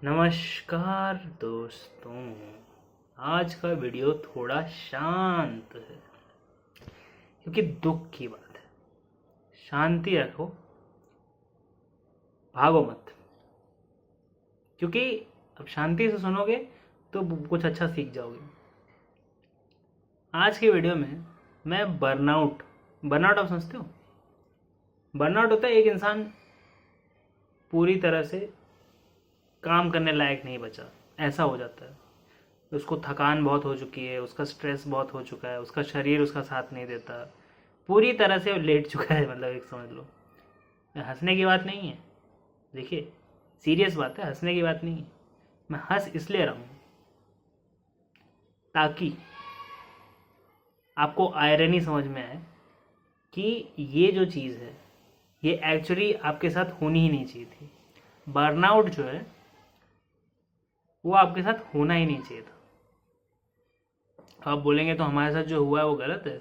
नमस्कार दोस्तों। आज का वीडियो थोड़ा शांत है क्योंकि दुख की बात है। शांति रखो, भागो मत, क्योंकि अब शांति से सुनोगे तो कुछ अच्छा सीख जाओगे। आज के वीडियो में मैं बर्नआउट आप समझते हो? बर्नआउट होता है एक इंसान पूरी तरह से काम करने लायक नहीं बचा, ऐसा हो जाता है। उसको थकान बहुत हो चुकी है, उसका स्ट्रेस बहुत हो चुका है, उसका शरीर उसका साथ नहीं देता, पूरी तरह से लेट चुका है। मतलब एक समझ लो, हंसने की बात नहीं है। देखिए, सीरियस बात है, हंसने की बात नहीं है। मैं हंस इसलिए रहा हूँ ताकि आपको आयरनी समझ में आए कि ये जो चीज़ है ये एक्चुअली आपके साथ होनी ही नहीं चाहिए थी। बर्नआउट जो है वो आपके साथ होना ही नहीं चाहिए था। आप बोलेंगे तो हमारे साथ जो हुआ है वो गलत है,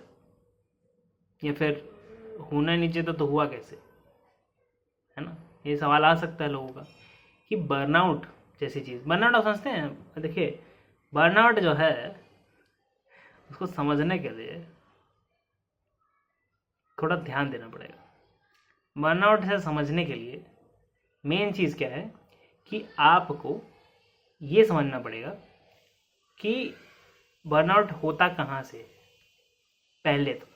या फिर होना नहीं चाहिए था तो हुआ कैसे, है ना? ये सवाल आ सकता है लोगों का कि बर्नआउट जैसी चीज़, बर्नआउट आप समझते हैं? देखिए, बर्नआउट जो है उसको समझने के लिए थोड़ा ध्यान देना पड़ेगा। बर्नआउट से समझने के लिए मेन चीज़ क्या है कि आपको ये समझना पड़ेगा कि बर्नआउट होता कहाँ से है। पहले तो,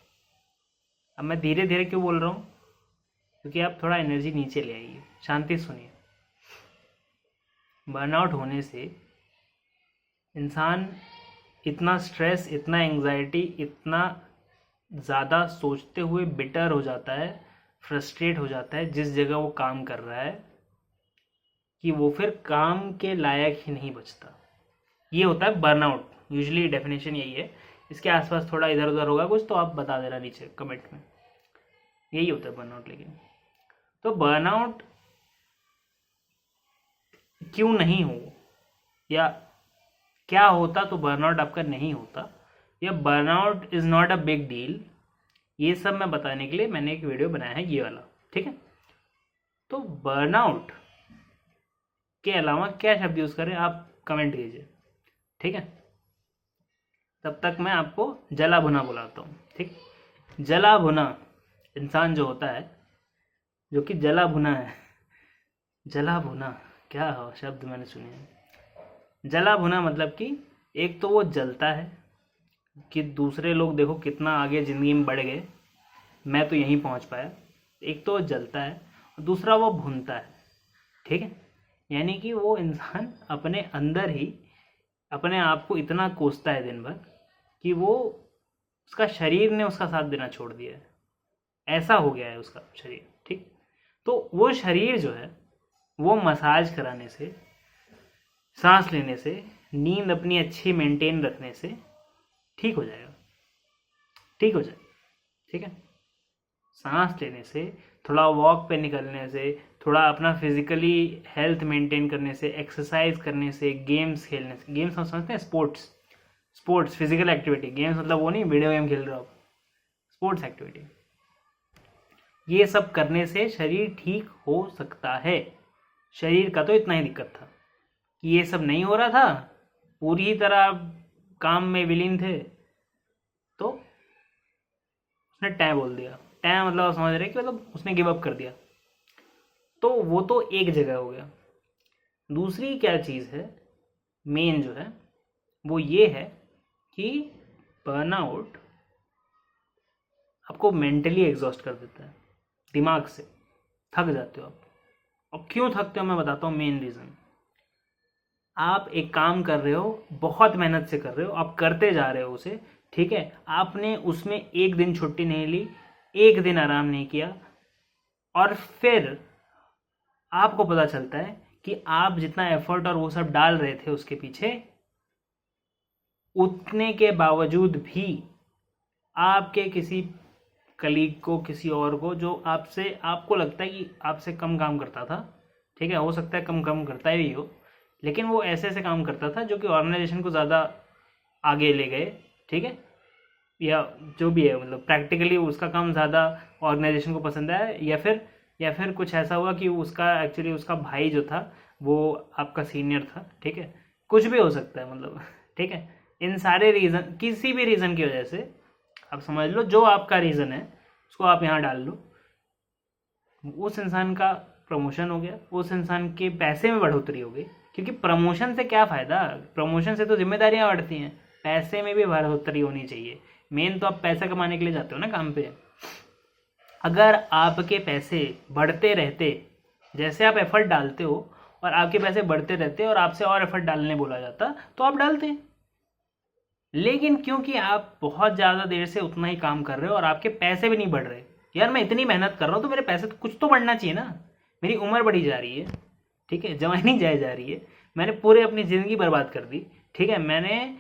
अब मैं धीरे धीरे क्यों बोल रहा हूँ, क्योंकि आप थोड़ा एनर्जी नीचे ले आइए, शांति सुनिए। बर्नआउट होने से इंसान इतना स्ट्रेस, इतना एंग्जाइटी, इतना ज़्यादा सोचते हुए बिटर हो जाता है, फ्रस्ट्रेट हो जाता है जिस जगह वो काम कर रहा है, कि वो फिर काम के लायक ही नहीं बचता। ये होता है बर्नआउट। यूजुअली डेफिनेशन यही है। इसके आसपास थोड़ा इधर उधर होगा कुछ तो आप बता देना नीचे कमेंट में। यही होता है बर्नआउट। लेकिन तो बर्नआउट क्यों नहीं हो, या क्या होता तो बर्नआउट आपका नहीं होता, या burnout is not a big deal, ये सब मैं बताने के लिए मैंने एक वीडियो बनाया है, ये वाला। ठीक है? तो बर्नआउट के अलावा क्या शब्द यूज़ करें आप कमेंट कीजिए। ठीक है? तब तक मैं आपको जला भुना बुलाता हूँ। ठीक? जला भुना इंसान जो होता है, जो कि जला भुना है। जला भुना क्या हो शब्द मैंने सुने हैं। जला भुना मतलब कि एक तो वो जलता है कि दूसरे लोग देखो कितना आगे ज़िंदगी में बढ़ गए, मैं तो यहीं पहुंच पाया। एक तो वो जलता है, और दूसरा वो भुनता है। ठीक है? यानी कि वो इंसान अपने अंदर ही अपने आप को इतना कोसता है दिन भर कि वो, उसका शरीर ने उसका साथ देना छोड़ दिया है। ऐसा हो गया है उसका शरीर। ठीक? तो वो शरीर जो है वो मसाज कराने से, सांस लेने से, नींद अपनी अच्छी मेंटेन रखने से ठीक हो जाएगा। ठीक हो जाए। ठीक है? सांस लेने से, थोड़ा वॉक पे निकलने से, थोड़ा अपना फिजिकली हेल्थ मेंटेन करने से, एक्सरसाइज करने से, गेम्स खेलने से। गेम्स हम समझते हैं स्पोर्ट्स फिजिकल एक्टिविटी। गेम्स मतलब वो नहीं वीडियो गेम खेल रहे हो आप, स्पोर्ट्स एक्टिविटी। ये सब करने से शरीर ठीक हो सकता है। शरीर का तो इतना ही दिक्कत था कि ये सब नहीं हो रहा था, पूरी ही तरह काम में विलीन थे, तो उसने टै बोल दिया। टै मतलब आप समझ रहे कि मतलब उसने गिव अप कर दिया। तो वो तो एक जगह हो गया। दूसरी क्या चीज़ है मेन जो है वो ये है कि बर्नआउट आपको मेंटली एग्जॉस्ट कर देता है। दिमाग से थक जाते हो आप। और क्यों थकते हो मैं बताता हूँ मेन रीज़न। आप एक काम कर रहे हो, बहुत मेहनत से कर रहे हो, आप करते जा रहे हो उसे। ठीक है? आपने उसमें एक दिन छुट्टी नहीं ली, एक दिन आराम नहीं किया, और फिर आपको पता चलता है कि आप जितना एफर्ट और वो सब डाल रहे थे उसके पीछे, उतने के बावजूद भी आपके किसी कलीग को, किसी और को जो आपसे, आपको लगता है कि आपसे कम काम करता था, ठीक है, हो सकता है कम कम करता ही हो, लेकिन वो ऐसे ऐसे काम करता था जो कि ऑर्गेनाइजेशन को ज़्यादा आगे ले गए। ठीक है? या जो भी है, मतलब प्रैक्टिकली उसका काम ज़्यादा ऑर्गेनाइजेशन को पसंद आया, या फिर कुछ ऐसा हुआ कि उसका एक्चुअली उसका भाई जो था वो आपका सीनियर था, ठीक है, कुछ भी हो सकता है मतलब, ठीक है। इन सारे रीज़न, किसी भी रीज़न की वजह से आप समझ लो, जो आपका रीज़न है उसको आप यहाँ डाल लो, उस इंसान का प्रमोशन हो गया, उस इंसान के पैसे में बढ़ोतरी हो गई। क्योंकि प्रमोशन से क्या फ़ायदा, प्रमोशन से तो जिम्मेदारियाँ बढ़ती हैं, पैसे में भी बढ़ोतरी होनी चाहिए। मेन तो आप पैसा कमाने के लिए जाते हो ना काम पे। अगर आपके पैसे बढ़ते रहते, जैसे आप एफर्ट डालते हो और आपके पैसे बढ़ते रहते और आपसे और एफर्ट डालने बोला जाता तो आप डालते। लेकिन क्योंकि आप बहुत ज़्यादा देर से उतना ही काम कर रहे हो और आपके पैसे भी नहीं बढ़ रहे, यार मैं इतनी मेहनत कर रहा हूँ तो मेरे पैसे तो कुछ तो बढ़ना चाहिए ना। मेरी उम्र बढ़ी जा रही है, ठीक है, जवानी जाए जा रही है, मैंने पूरे अपनी ज़िंदगी बर्बाद कर दी, ठीक है, मैंने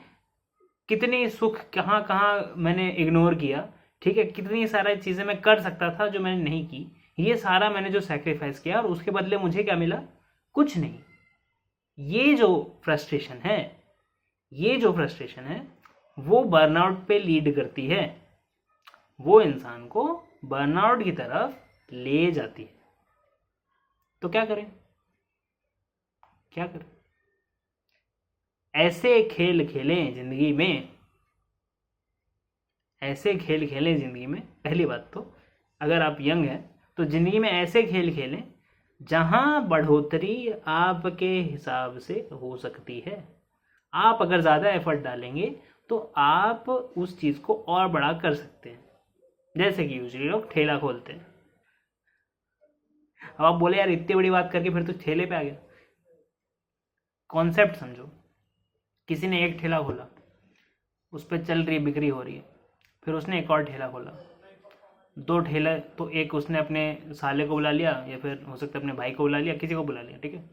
कितनी सुख कहाँ कहाँ मैंने इग्नोर किया, ठीक है, कितनी सारी चीज़ें मैं कर सकता था जो मैंने नहीं की, ये सारा मैंने जो सेक्रीफाइस किया और उसके बदले मुझे क्या मिला, कुछ नहीं। ये जो फ्रस्ट्रेशन है, ये जो फ्रस्ट्रेशन है वो बर्नआउट पे लीड करती है, वो इंसान को बर्नआउट की तरफ ले जाती है। तो क्या करें, क्या करें? ऐसे खेल खेलें जिंदगी में, ऐसे खेल खेलें जिंदगी में। पहली बात तो अगर आप यंग हैं तो जिंदगी में ऐसे खेल खेलें जहां बढ़ोतरी आपके हिसाब से हो सकती है। आप अगर ज़्यादा एफर्ट डालेंगे तो आप उस चीज़ को और बड़ा कर सकते हैं। जैसे कि यूजली लोग ठेला खोलते हैं। अब आप बोले यार इतनी बड़ी बात करके फिर तो ठेले पे आ गया। कॉन्सेप्ट समझो, किसी ने एक ठेला खोला, उस पर चल रही बिक्री हो रही है, फिर उसने एक और ठेला खोला, दो ठेले, तो एक उसने अपने साले को बुला लिया या फिर हो सकता है अपने भाई को बुला लिया, किसी को बुला लिया, ठीक है,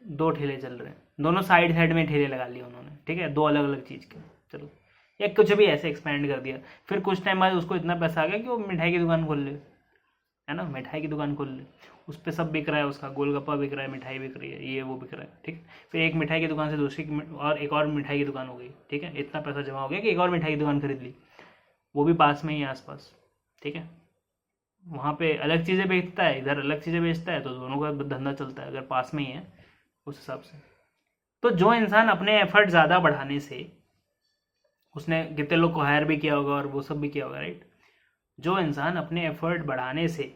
दो ठेले चल रहे हैं, दोनों साइड साइड में ठेले लगा लिए उन्होंने, ठीक है, दो अलग अलग चीज़ के, चलो, या कुछ भी ऐसे एक्सपेंड कर दिया। फिर कुछ टाइम बाद उसको इतना पैसा आ गया कि वो मिठाई की दुकान खोल ले, है ना, मिठाई की दुकान खोल ले, उस पर सब बिक रहा है, उसका गोलगप्पा बिक रहा है, मिठाई बिक रही है, ये वो बिक रहा है, ठीक है। फिर एक मिठाई की दुकान से दूसरी और एक और मिठाई की दुकान हो गई, ठीक है, इतना पैसा जमा हो गया कि एक और मिठाई की दुकान खरीद ली, वो भी पास में ही आसपास, ठीक है। वहाँ पे अलग चीज़ें बेचता है, इधर अलग चीज़ें बेचता है, तो दोनों का धंधा चलता है अगर पास में ही है उस हिसाब से। तो जो इंसान अपने एफर्ट ज़्यादा बढ़ाने से, उसने कितने लोग को हायर भी किया होगा और वो सब भी किया होगा, राइट। जो इंसान अपने एफर्ट बढ़ाने से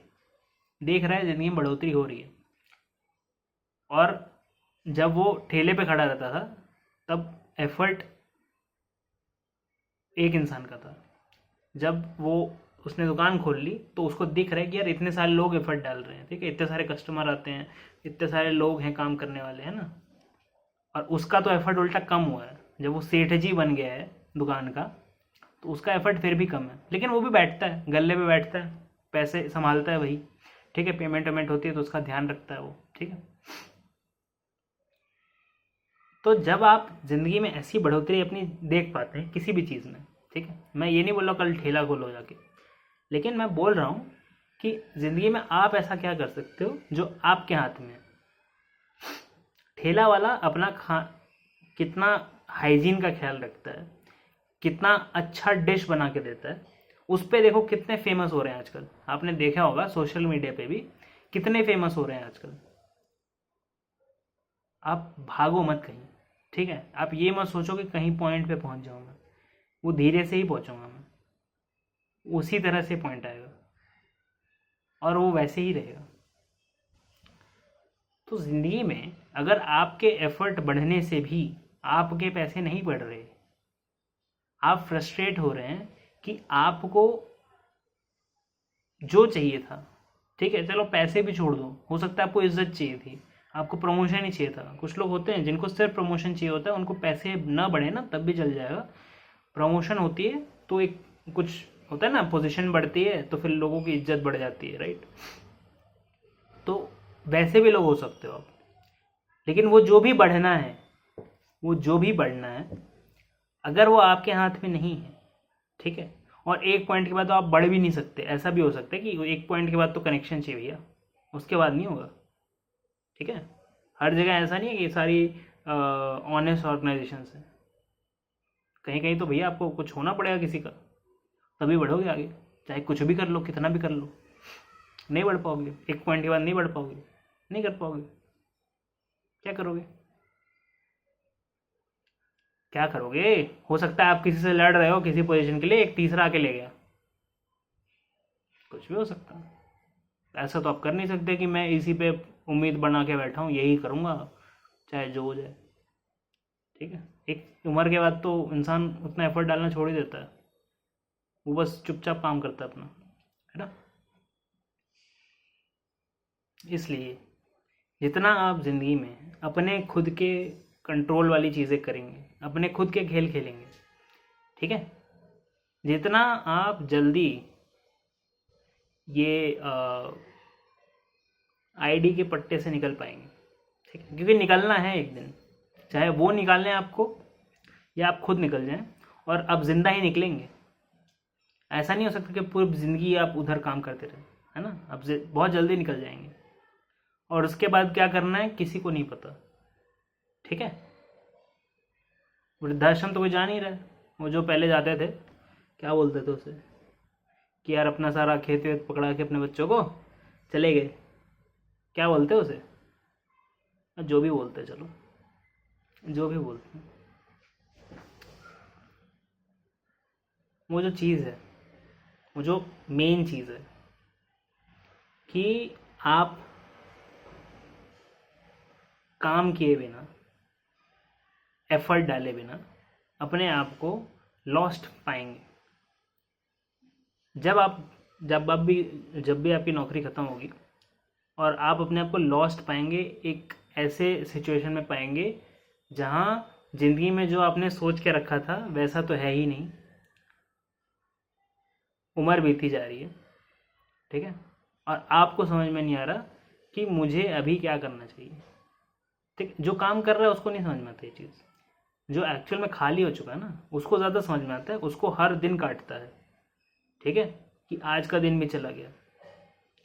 देख रहा है ज़िंदगी में बढ़ोतरी हो रही है, और जब वो ठेले पे खड़ा रहता था तब एफर्ट एक इंसान का था, जब वो उसने दुकान खोल ली तो उसको दिख रहा है कि यार इतने सारे लोग एफर्ट डाल रहे हैं, ठीक है, इतने सारे कस्टमर आते हैं, इतने सारे लोग हैं काम करने वाले, हैं ना, और उसका तो एफर्ट उल्टा कम हुआ है। जब वो सेठ जी बन गया है दुकान का तो उसका एफर्ट फिर भी कम है, लेकिन वो भी बैठता है गल्ले पे, बैठता है, पैसे संभालता है वही, ठीक है, पेमेंट वेमेंट होती है तो उसका ध्यान रखता है वो, ठीक है। तो जब आप ज़िंदगी में ऐसी बढ़ोतरी अपनी देख पाते हैं किसी भी चीज़ में, ठीक है, मैं ये नहीं बोल रहा कल ठेला खोलो जाके, लेकिन मैं बोल रहा हूँ कि ज़िंदगी में आप ऐसा क्या कर सकते हो जो आपके हाथ में है। ठेला वाला अपना कितना हाइजीन का ख्याल रखता है, कितना अच्छा डिश बना के देता है, उस पर देखो कितने फेमस हो रहे हैं आजकल। आपने देखा होगा सोशल मीडिया पे भी कितने फेमस हो रहे हैं आजकल। आप भागो मत कहीं, ठीक है, आप ये मत सोचो कि कहीं पॉइंट पे पहुंच जाऊंगा, वो धीरे से ही पहुंचूंगा मैं, उसी तरह से पॉइंट आएगा और वो वैसे ही रहेगा। तो ज़िंदगी में अगर आपके एफर्ट बढ़ने से भी आपके पैसे नहीं बढ़ रहे, आप फ्रस्ट्रेट हो रहे हैं कि आपको जो चाहिए था, ठीक है, चलो पैसे भी छोड़ दो, हो सकता है आपको इज्जत चाहिए थी, आपको प्रमोशन ही चाहिए था। कुछ लोग होते हैं जिनको सिर्फ प्रमोशन चाहिए होता है, उनको पैसे ना बढ़े ना तब भी चल जाएगा। प्रमोशन होती है तो एक कुछ होता है ना, पोजीशन बढ़ती है तो फिर लोगों की इज्जत बढ़ जाती है, राइट। तो वैसे भी लोग हो सकते हो आप, लेकिन वो जो भी बढ़ना है, वो जो भी बढ़ना है, अगर वो आपके हाथ में नहीं है, ठीक है, और एक पॉइंट के बाद तो आप बढ़ भी नहीं सकते। ऐसा भी हो सकता है कि एक पॉइंट के बाद तो कनेक्शन चाहिए भैया, उसके बाद नहीं होगा, ठीक है। हर जगह ऐसा नहीं है कि सारी ऑनेस्ट ऑर्गेनाइजेशन है, कहीं कहीं तो भैया आपको कुछ होना पड़ेगा किसी का, तभी बढ़ोगे आगे, चाहे कुछ भी कर लो, कितना भी कर लो, नहीं बढ़ पाओगे, एक पॉइंट के बाद नहीं बढ़ पाओगे, नहीं कर पाओगे। क्या करोगे? क्या करोगे? हो सकता है आप किसी से लड़ रहे हो किसी पोजीशन के लिए, एक तीसरा आके ले गया, कुछ भी हो सकता है। ऐसा तो आप कर नहीं सकते कि मैं इसी पे उम्मीद बना के बैठा हूँ, यही करूँगा चाहे जो हो जाए। ठीक है, एक उम्र के बाद तो इंसान उतना एफर्ट डालना छोड़ ही देता है, वो बस चुपचाप काम करता है अपना, है ना। इसलिए जितना आप ज़िंदगी में अपने खुद के कंट्रोल वाली चीज़ें करेंगे, अपने खुद के खेल खेलेंगे, ठीक है, जितना आप जल्दी ये आईडी के पट्टे से निकल पाएंगे, ठीक है, क्योंकि निकलना है एक दिन, चाहे वो निकालें आपको या आप खुद निकल जाएं, और अब जिंदा ही निकलेंगे। ऐसा नहीं हो सकता कि पूरी ज़िंदगी आप उधर काम करते रहे, है ना। अब बहुत जल्दी निकल जाएंगे, और उसके बाद क्या करना है किसी को नहीं पता, ठीक है। वृद्धाश्रम तो कोई जा नहीं रहा है, वो जो पहले जाते थे क्या बोलते थे उसे, कि यार अपना सारा खेत वेत पकड़ा के अपने बच्चों को चले गए, क्या बोलते उसे, जो भी बोलते, चलो जो भी बोलते हैं, वो जो चीज़ है, वो जो मेन चीज़ है कि आप काम किए बिना, एफर्ट डाले बिना अपने आप को लॉस्ट पाएंगे। जब भी आपकी नौकरी ख़त्म होगी और आप अपने आप को लॉस्ट पाएंगे, एक ऐसे सिचुएशन में पाएंगे जहाँ ज़िंदगी में जो आपने सोच के रखा था वैसा तो है ही नहीं, उम्र बीती जा रही है, ठीक है, और आपको समझ में नहीं आ रहा कि मुझे अभी क्या करना चाहिए, ठीक। जो काम कर रहा है उसको नहीं समझ में आता ये चीज़, जो एक्चुअल में खाली हो चुका है ना उसको ज़्यादा समझ में आता है, उसको हर दिन काटता है, ठीक है, कि आज का दिन भी चला गया,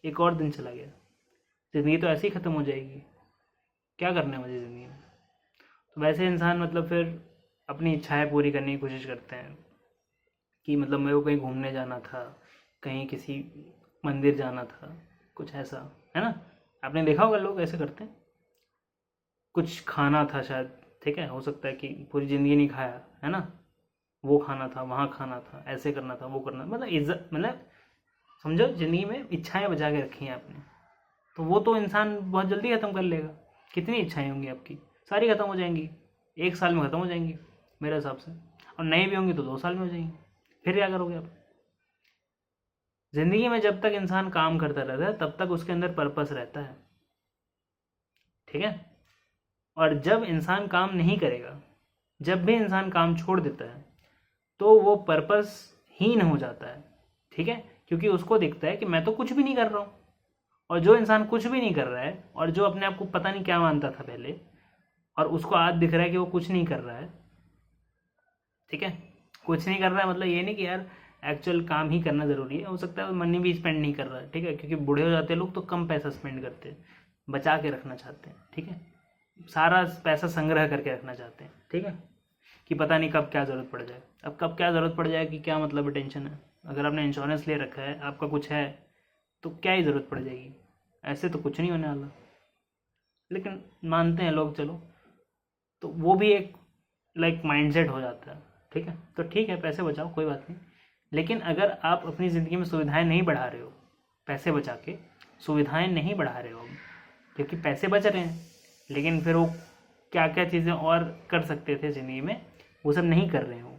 एक और दिन चला गया, ज़िंदगी तो ऐसे ही ख़त्म हो जाएगी, क्या करना है मुझे ज़िंदगी में। तो वैसे इंसान मतलब फिर अपनी इच्छाएं पूरी करने की कोशिश करते हैं कि मतलब मेरे को कहीं घूमने जाना था, कहीं किसी मंदिर जाना था, कुछ ऐसा, है ना। आपने देखा होगा लोग ऐसे करते हैं, कुछ खाना था शायद, ठीक है, हो सकता है कि पूरी ज़िंदगी नहीं खाया, है ना, वो खाना था, वहाँ खाना था, ऐसे करना था, वो करना, मतलब इज्जत, मतलब समझो ज़िंदगी में इच्छाएं बचा के रखी हैं आपने, तो वो तो इंसान बहुत जल्दी ख़त्म कर लेगा। कितनी इच्छाएं होंगी आपकी, सारी ख़त्म हो जाएंगी, 1 साल में ख़त्म हो जाएंगी मेरे हिसाब से, और नई भी होंगी तो 2 साल में हो जाएंगी। फिर क्या करोगे आप? ज़िंदगी में जब तक इंसान काम करता रहता है तब तक उसके अंदर पर्पस रहता है, ठीक है, और जब इंसान काम नहीं करेगा, जब भी इंसान काम छोड़ देता है तो वो पर्पस हीन हो जाता है, ठीक है, क्योंकि उसको दिखता है कि मैं तो कुछ भी नहीं कर रहा हूँ। और जो इंसान कुछ भी नहीं कर रहा है और जो अपने आप को पता नहीं क्या मानता था पहले, और उसको आज दिख रहा है कि वो कुछ नहीं कर रहा है, ठीक है, कुछ नहीं कर रहा है मतलब ये नहीं कि यार एक्चुअल काम ही करना ज़रूरी है, हो सकता है मनी भी स्पेंड नहीं कर रहा है, ठीक है, क्योंकि बूढ़े हो जाते हैं लोग तो कम पैसा स्पेंड करते हैं, बचा के रखना चाहते हैं, ठीक है, सारा पैसा संग्रह करके रखना चाहते हैं, ठीक है, कि पता नहीं कब क्या ज़रूरत पड़ जाए। अब कब क्या ज़रूरत पड़ जाए कि क्या मतलब टेंशन है, अगर आपने इंश्योरेंस ले रखा है, आपका कुछ है, तो क्या ही ज़रूरत पड़ जाएगी, ऐसे तो कुछ नहीं होने वाला, लेकिन मानते हैं लोग, चलो, तो वो भी एक लाइक माइंडसेट हो जाता है, ठीक है। तो ठीक है, पैसे बचाओ, कोई बात नहीं, लेकिन अगर आप अपनी ज़िंदगी में सुविधाएं नहीं बढ़ा रहे हो, पैसे बचा के सुविधाएं नहीं बढ़ा रहे हो, क्योंकि पैसे बच रहे हैं, लेकिन फिर वो क्या क्या चीज़ें और कर सकते थे ज़िंदगी में वो सब नहीं कर रहे हो।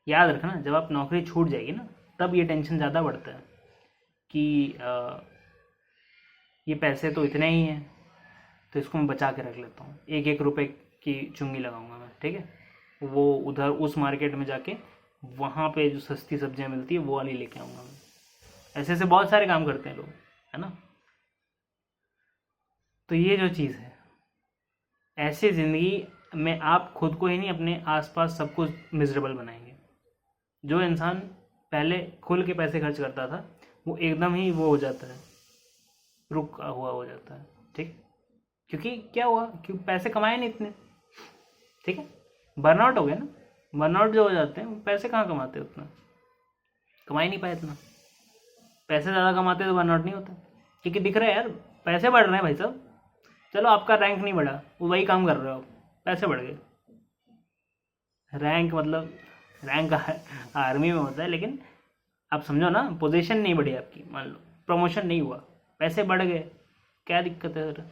याद रखना, जब आप नौकरी छूट जाएगी ना तब ये टेंशन ज़्यादा बढ़ता है कि ये पैसे तो इतने ही हैं, तो इसको मैं बचा के रख लेता हूँ, 1-1 रुपए की चुंगी लगाऊंगा मैं, ठीक है, वो उधर उस मार्केट में जाके वहाँ पे जो सस्ती सब्जियाँ मिलती है वो वाली लेके आऊँगा मैं। ऐसे ऐसे बहुत सारे काम करते हैं लोग, है ना। तो ये जो चीज़ है, ऐसी ज़िंदगी में आप खुद को ही नहीं अपने आसपास सबको मिजरेबल बनाएंगे। जो इंसान पहले खुल के पैसे खर्च करता था वो एकदम ही वो हो जाता है, रुका हुआ हो जाता है, ठीक, क्योंकि क्या हुआ, क्योंकि पैसे कमाए नहीं इतने, ठीक है, बर्नआउट हो गया ना। बर्नआउट जो हो जाते हैं वो पैसे कहाँ कमाते उतना, कमा ही नहीं पाए इतना, पैसे ज़्यादा कमाते तो बर्नआउट नहीं होता, क्योंकि दिख रहा है यार पैसे बढ़ रहे हैं भाई साहब। चलो आपका रैंक नहीं बढ़ा, वो वही काम कर रहे हो आप, पैसे बढ़ गए। रैंक मतलब रैंक आर्मी में होता है, लेकिन आप समझो ना, पोजीशन नहीं बढ़ी आपकी, मान लो प्रमोशन नहीं हुआ, पैसे बढ़ गए, क्या दिक्कत है फिर,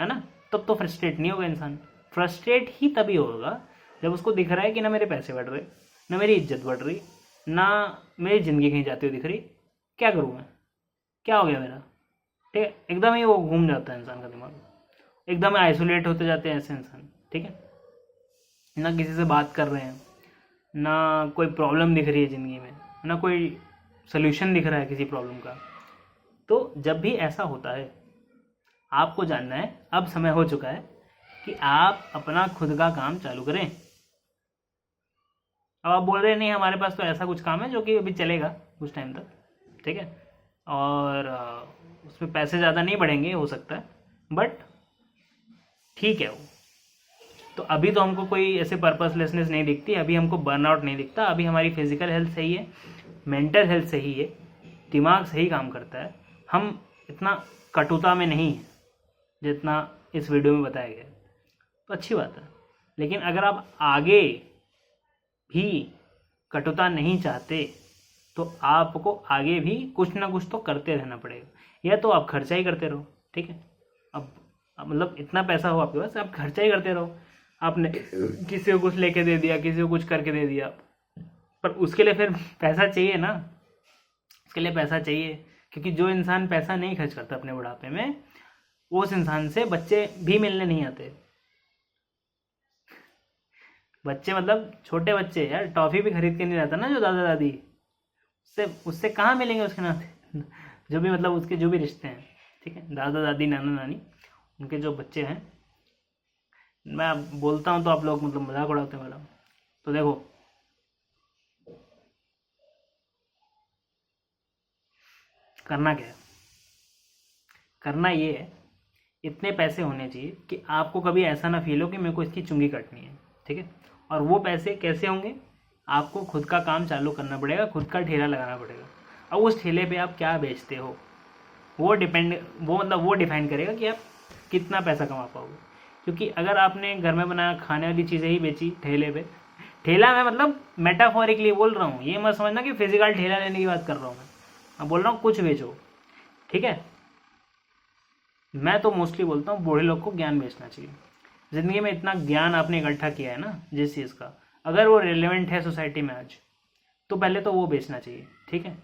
है ना? तब तो फ्रस्ट्रेट नहीं होगा इंसान। फ्रस्ट्रेट ही तभी होगा जब उसको दिख रहा है कि ना मेरे पैसे बढ़ रहे, ना मेरी इज्जत बढ़ रही, ना मेरी ज़िंदगी कहीं जाती हुई दिख रही। क्या करूँ मैं, क्या हो गया मेरा? ठीक है, एकदम ही वो घूम जाता है इंसान का दिमाग, एकदम आइसोलेट होते जाते हैं ऐसे इंसान। ठीक है, ना किसी से बात कर रहे हैं, ना कोई प्रॉब्लम दिख रही है ज़िंदगी में, ना कोई सोल्यूशन दिख रहा है किसी प्रॉब्लम का। तो जब भी ऐसा होता है आपको जानना है, अब समय हो चुका है कि आप अपना खुद का काम चालू करें। अब आप बोल रहे हैं नहीं हमारे पास तो ऐसा कुछ काम है जो कि अभी चलेगा कुछ टाइम तक, ठीक है, और उसमें पैसे ज़्यादा नहीं बढ़ेंगे हो सकता है, बट ठीक है वो। तो अभी तो हमको कोई ऐसे पर्पसलेसनेस नहीं दिखती, अभी हमको बर्नआउट नहीं दिखता, अभी हमारी फिजिकल हेल्थ सही है, मेंटल हेल्थ सही है, दिमाग सही काम करता है, हम इतना कटुता में नहीं है जितना इस वीडियो में बताया गया, तो अच्छी बात है। लेकिन अगर आप आगे भी कटुता नहीं चाहते तो आपको आगे भी कुछ ना कुछ तो करते रहना पड़ेगा, या तो आप खर्चा ही करते रहो। ठीक है, अब मतलब इतना पैसा हो आपके पास, आप खर्चा ही करते रहो। आपने किसी को कुछ लेके दे दिया, किसी को कुछ करके दे दिया, पर उसके लिए फिर पैसा चाहिए ना, उसके लिए पैसा चाहिए। क्योंकि जो इंसान पैसा नहीं खर्च करता अपने बुढ़ापे में, उस इंसान से बच्चे भी मिलने नहीं आते। बच्चे मतलब छोटे बच्चे यार, टॉफ़ी भी खरीद के नहीं लाता ना जो दादा दादी, उससे उससे कहाँ मिलेंगे उसके नाते जो भी मतलब उसके जो भी रिश्ते हैं, ठीक है, दादा दादी नाना नानी, उनके जो बच्चे हैं। मैं बोलता हूँ तो आप लोग मतलब मजाक उड़ाते हैं मेरा। तो देखो, करना क्या है, करना ये है, इतने पैसे होने चाहिए कि आपको कभी ऐसा ना फील हो कि मेरे को इसकी चुंगी काटनी है। ठीक है, और वो पैसे कैसे होंगे, आपको खुद का काम चालू करना पड़ेगा, खुद का ठेला लगाना पड़ेगा। अब उस ठेले पे आप क्या बेचते हो वो वो डिफाइन करेगा कि आप कितना पैसा कमा पाओगे। क्योंकि अगर आपने घर में बनाया खाने वाली चीज़ें ही बेची ठेले पे, ठेला मैं मतलब मेटाफोरिकली बोल रहा हूँ, ये मत समझना कि फिजिकल ठेला लेने की बात कर रहा हूँ मैं बोल रहा हूँ कुछ बेचो। ठीक है, मैं तो मोस्टली बोलता हूँ बूढ़े लोग को ज्ञान बेचना चाहिए। ज़िंदगी में इतना ज्ञान आपने इकट्ठा किया है ना जिस चीज़ का, अगर वो रिलेवेंट है सोसाइटी में आज, तो पहले तो वो बेचना चाहिए। ठीक है,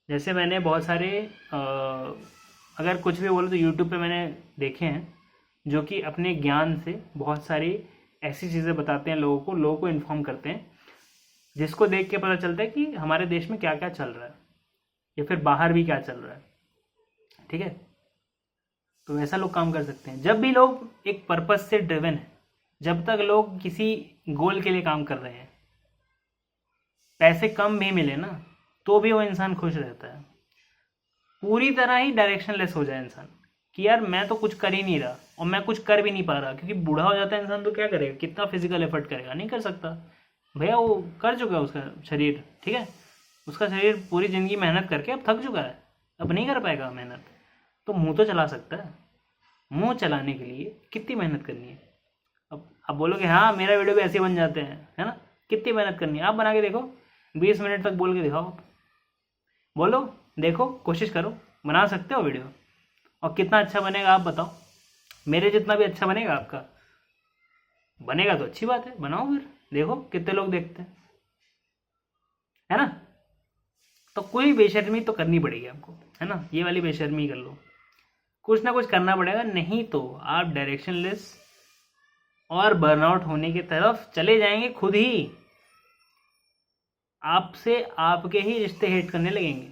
जैसे मैंने बहुत सारे अगर कुछ भी बोलो तो यूट्यूब पे मैंने देखे हैं जो कि अपने ज्ञान से बहुत सारी ऐसी चीज़ें बताते हैं लोगों को इन्फॉर्म करते हैं, जिसको देख के पता चलता है कि हमारे देश में क्या क्या चल रहा है या फिर बाहर भी क्या चल रहा है। ठीक है, तो वैसा लोग काम कर सकते हैं। जब भी लोग एक पर्पस से ड्रिवन है, जब तक लोग किसी गोल के लिए काम कर रहे हैं, पैसे कम भी मिले ना तो भी वो इंसान खुश रहता है। पूरी तरह ही डायरेक्शनलेस हो जाए इंसान कि यार मैं तो कुछ कर ही नहीं रहा और मैं कुछ कर भी नहीं पा रहा, क्योंकि बूढ़ा हो जाता है इंसान तो क्या करेगा, कितना फिजिकल एफर्ट करेगा, नहीं कर सकता भैया, वो कर चुका है उसका शरीर। ठीक है, उसका शरीर पूरी ज़िंदगी मेहनत करके अब थक चुका है, अब नहीं कर पाएगा मेहनत। तो मुंह तो चला सकता है, मुंह चलाने के लिए कितनी मेहनत करनी है। अब बोलोगे हाँ मेरा वीडियो भी ऐसे बन जाते हैं, है ना, कितनी मेहनत करनी है, आप बना के देखो, 20 मिनट तक बोल के दिखाओ, आप बोलो, देखो, कोशिश करो, बना सकते हो वीडियो, और कितना अच्छा बनेगा आप बताओ। मेरे जितना भी अच्छा बनेगा आपका, बनेगा तो अच्छी बात है, बनाओ फिर देखो कितने लोग देखते हैं, है ना। तो कोई बेशर्मी तो करनी पड़ेगी आपको, है ना, ये वाली बेशर्मी कर लो, कुछ ना कुछ करना पड़ेगा, नहीं तो आप डायरेक्शनलेस और बर्नआउट होने की तरफ चले जाएंगे खुद ही। आपसे आपके ही रिश्ते हेट करने लगेंगे।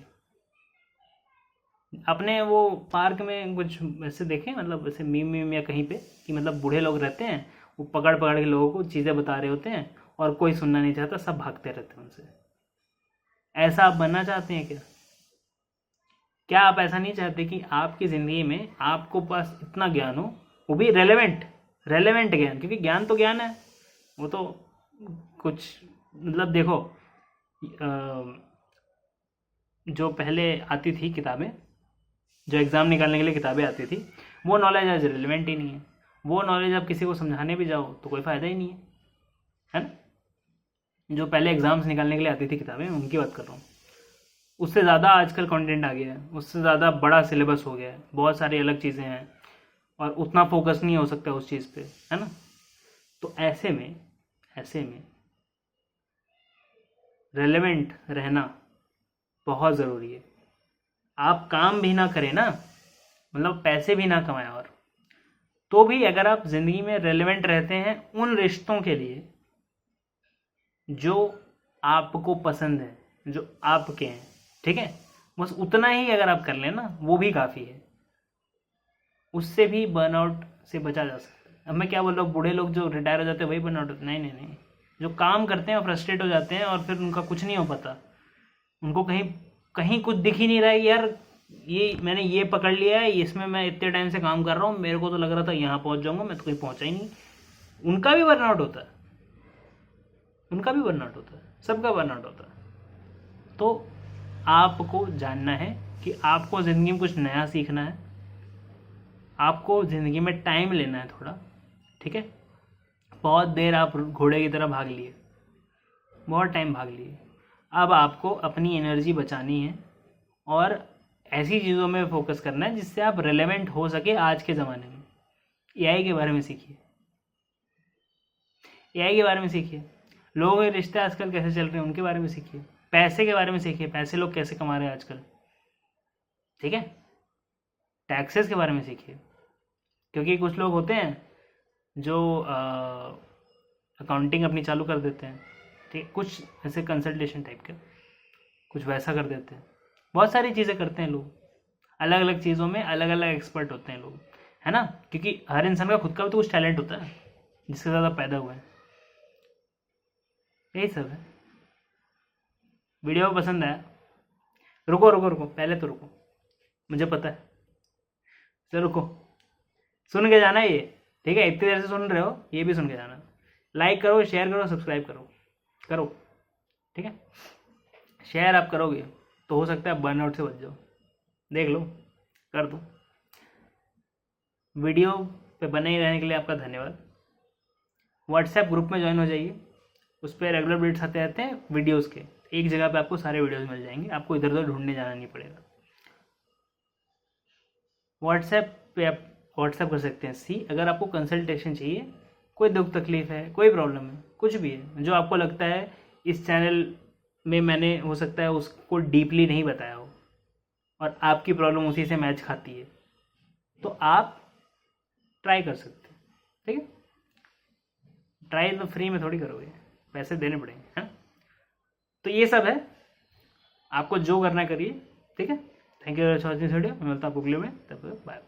अपने वो पार्क में कुछ ऐसे देखें, मतलब ऐसे मीम या कहीं पे, कि मतलब बूढ़े लोग रहते हैं, वो पकड़ पकड़ के लोगों को चीज़ें बता रहे होते हैं और कोई सुनना नहीं चाहता, सब भागते रहते हैं उनसे। ऐसा आप बनना चाहते हैं क्या? क्या आप ऐसा नहीं चाहते कि आपकी ज़िंदगी में आपको पास इतना ज्ञान हो, वो भी रेलेवेंट ज्ञान, क्योंकि ज्ञान तो ज्ञान है, वो तो कुछ मतलब देखो, जो पहले आती थी किताबें, जो एग्ज़ाम निकालने के लिए किताबें आती थी, वो नॉलेज आज रिलेवेंट ही नहीं है। वो नॉलेज आप किसी को समझाने भी जाओ तो कोई फ़ायदा ही नहीं है ना। जो पहले एग्ज़ाम्स निकालने के लिए आती थी किताबें, उनकी बात कर रहा हूँ। उससे ज़्यादा आजकल कंटेंट आ गया है, उससे ज़्यादा बड़ा सिलेबस हो गया है, बहुत सारी अलग चीज़ें हैं और उतना फोकस नहीं हो सकता उस चीज़ पे, है ना। तो ऐसे में रेलेवेंट रहना बहुत ज़रूरी है। आप काम भी ना करें ना, मतलब पैसे भी ना कमाएं, और तो भी अगर आप ज़िंदगी में रेलेवेंट रहते हैं उन रिश्तों के लिए जो आपको पसंद है, जो आपके हैं, ठीक है, बस उतना ही अगर आप कर लें ना, वो भी काफ़ी है। उससे भी बर्नआउट से बचा जा सकता है। अब मैं क्या बोल रहा हूँ, बूढ़े लोग जो रिटायर हो जाते हैं वही बर्नआउट होता है? नहीं नहीं नहीं, जो काम करते हैं और फ्रस्ट्रेट हो जाते हैं और फिर उनका कुछ नहीं हो पाता, उनको कहीं कहीं कुछ दिख ही नहीं रहा है यार, ये मैंने ये पकड़ लिया है, इसमें मैं इतने टाइम से काम कर रहा हूँ, मेरे को तो लग रहा था यहाँ पहुँच जाऊँगा, मैं तो कहीं पहुँचा ही नहीं। उनका भी बर्नआउट होता है, उनका भी बर्नआउट होता है, सबका बर्नआउट होता है। तो आपको जानना है कि आपको ज़िंदगी में कुछ नया सीखना है, आपको ज़िंदगी में टाइम लेना है थोड़ा, ठीक है। बहुत देर आप घोड़े की तरह भाग लिए, बहुत टाइम भाग लिए, अब आपको अपनी एनर्जी बचानी है और ऐसी चीज़ों में फोकस करना है जिससे आप रिलेवेंट हो सके आज के ज़माने में। एआई के बारे में सीखिए, एआई के बारे में सीखिए, लोगों के रिश्ते आजकल कैसे चल रहे हैं उनके बारे में सीखिए, पैसे के बारे में सीखिए, पैसे लोग कैसे कमा रहे हैं आजकल, ठीक है। टैक्सेस के बारे में सीखिए, क्योंकि कुछ लोग होते हैं जो अकाउंटिंग अपनी चालू कर देते हैं, ठीक, कुछ ऐसे कंसल्टेशन टाइप के, कुछ वैसा कर देते हैं, बहुत सारी चीज़ें करते हैं लोग, अलग अलग चीज़ों में अलग अलग एक्सपर्ट होते हैं लोग, है ना। क्योंकि हर इंसान का खुद का भी तो कुछ टैलेंट होता है जिसके ज़्यादा पैदा हुए हैं। यही सब है। वीडियो पसंद आया? रुको रुको रुको, पहले तो रुको, मुझे पता है, चलो रुको, सुन के जाना ये, ठीक है। इतनी देर से सुन रहे हो, ये भी सुन के जाना। लाइक करो, शेयर करो, सब्सक्राइब करो, ठीक है। शेयर आप करोगे तो हो सकता है बर्नआउट से बच जाओ, देख लो, कर दो। वीडियो पे बने ही रहने के लिए आपका धन्यवाद। व्हाट्सएप ग्रुप में ज्वाइन हो जाइए, उस पर रेगुलर अपडेट्स आते रहते हैं वीडियोस के, एक जगह पे आपको सारे वीडियोस मिल जाएंगे, आपको इधर उधर ढूंढने जाना नहीं पड़ेगा। व्हाट्सएप पे आप व्हाट्सएप कर सकते हैं। अगर आपको कंसल्टेशन चाहिए, कोई दुख तकलीफ है, कोई प्रॉब्लम है, कुछ भी है जो आपको लगता है इस चैनल में मैंने हो सकता है उसको डीपली नहीं बताया हो और आपकी प्रॉब्लम उसी से मैच खाती है, तो आप ट्राई कर सकते हैं, ठीक है। ट्राई तो फ्री में थोड़ी करोगे, पैसे देने पड़ेंगे, है ना। तो ये सब है, आपको जो करना करिए, ठीक है। Thank you for watching this video. मैं मिलता हूँ आपको अगले में, तब तक बाय।